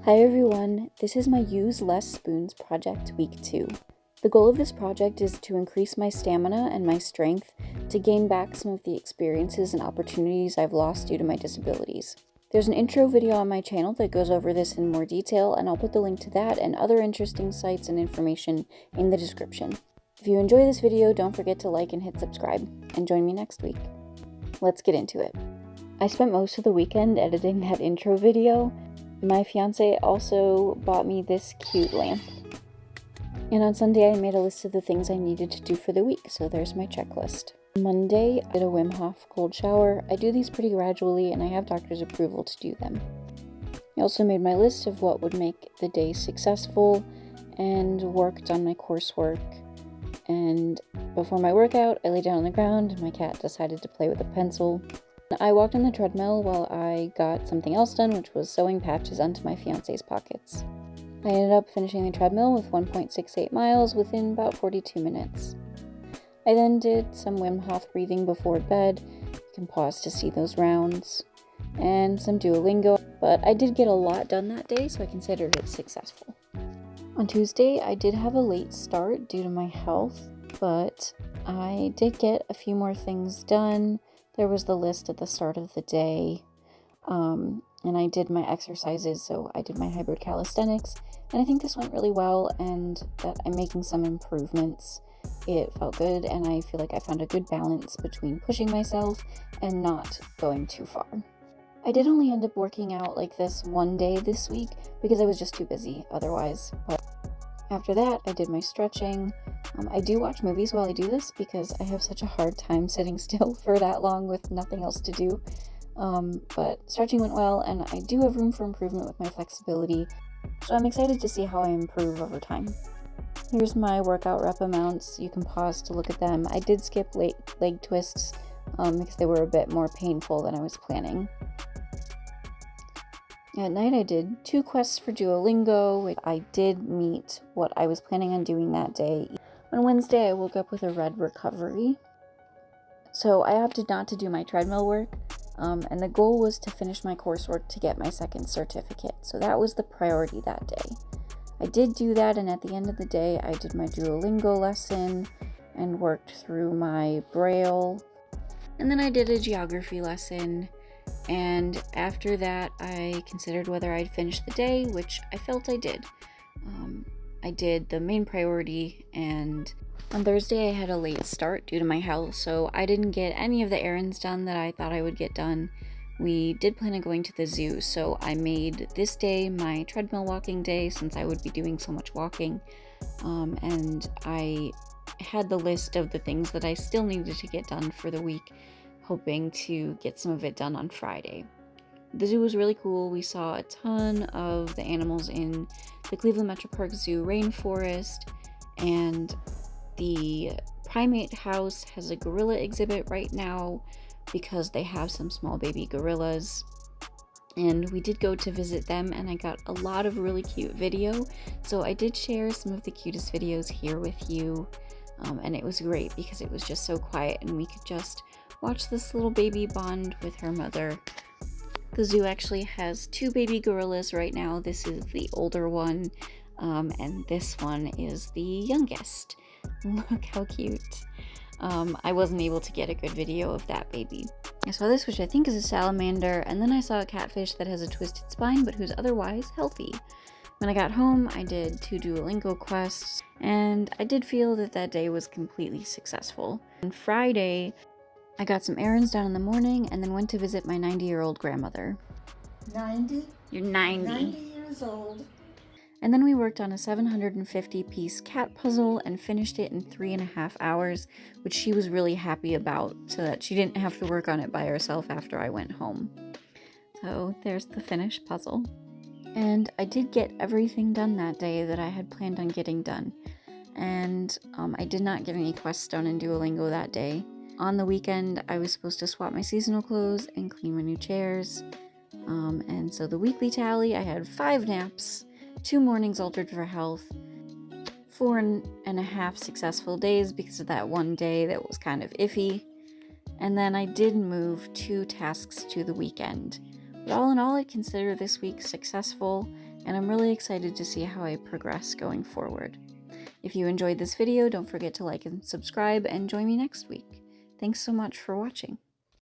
Hi everyone, this is my Use Less Spoons project week 2. The goal of this project is to increase my stamina and my strength to gain back some of the experiences and opportunities I've lost due to my disabilities. There's an intro video on my channel that goes over this in more detail, and I'll put the link to that and other interesting sites and information in the description. If you enjoy this video, don't forget to like and hit subscribe, and join me next week. Let's get into it. I spent most of the weekend editing that intro video. My fiance also bought me this cute lamp. And on Sunday I made a list of the things I needed to do for the week, so there's my checklist. Monday, I did a Wim Hof cold shower. I do these pretty gradually and I have doctor's approval to do them. I also made my list of what would make the day successful and worked on my coursework. And before my workout, I lay down on the ground and my cat decided to play with a pencil. I walked on the treadmill while I got something else done, which was sewing patches onto my fiance's pockets. I ended up finishing the treadmill with 1.68 miles within about 42 minutes. I then did some Wim Hof breathing before bed. You can pause to see those rounds. And some Duolingo, but I did get a lot done that day, so I considered it successful. On Tuesday, I did have a late start due to my health, but I did get a few more things done. There was the list at the start of the day, and I did my exercises, so I did my hybrid calisthenics, and I think this went really well, and that I'm making some improvements. It felt good, and I feel like I found a good balance between pushing myself and not going too far. I did only end up working out like this one day this week because I was just too busy otherwise, but after that, I did my stretching. I do watch movies while I do this because I have such a hard time sitting still for that long with nothing else to do. But stretching went well, and I do have room for improvement with my flexibility, so I'm excited to see how I improve over time. Here's my workout rep amounts. You can pause to look at them. I did skip leg twists because they were a bit more painful than I was planning. At night, I did 2 quests for Duolingo. I did meet what I was planning on doing that day. On Wednesday, I woke up with a red recovery. So I opted not to do my treadmill work, and the goal was to finish my coursework to get my second certificate. So that was the priority that day. I did do that, and at the end of the day, I did my Duolingo lesson and worked through my Braille. And then I did a geography lesson. And after that, I considered whether I'd finish the day, which I felt I did. I did the main priority, and on Thursday I had a late start due to my health, so I didn't get any of the errands done that I thought I would get done. We did plan on going to the zoo, so I made this day my treadmill walking day since I would be doing so much walking, and I had the list of the things that I still needed to get done for the week, hoping to get some of it done on Friday. The zoo was really cool. We saw a ton of the animals in the Cleveland Metro Park Zoo rainforest, and the primate house has a gorilla exhibit right now because they have some small baby gorillas. And we did go to visit them, and I got a lot of really cute video, so I did share some of the cutest videos here with you, and it was great because it was just so quiet and we could just watch this little baby bond with her mother. The zoo actually has 2 baby gorillas right now. This is the older one, and this one is the youngest. Look how cute. I wasn't able to get a good video of that baby. I saw this, which I think is a salamander, and then I saw a catfish that has a twisted spine but who's otherwise healthy. When I got home, I did 2 Duolingo quests, and I did feel that that day was completely successful. On Friday, I got some errands done in the morning and then went to visit my 90-year-old grandmother. 90? You're 90. 90 years old. And then we worked on a 750-piece cat puzzle and finished it in 3.5 hours, which she was really happy about, so that she didn't have to work on it by herself after I went home. So there's the finished puzzle. And I did get everything done that day that I had planned on getting done. And I did not get any quests done in Duolingo that day. On the weekend, I was supposed to swap my seasonal clothes and clean my new chairs. And so the weekly tally, I had 5 naps, 2 mornings altered for health, 4.5 successful days because of that one day that was kind of iffy. And then I did move 2 tasks to the weekend. But all in all, I consider this week successful, and I'm really excited to see how I progress going forward. If you enjoyed this video, don't forget to like and subscribe, and join me next week. Thanks so much for watching.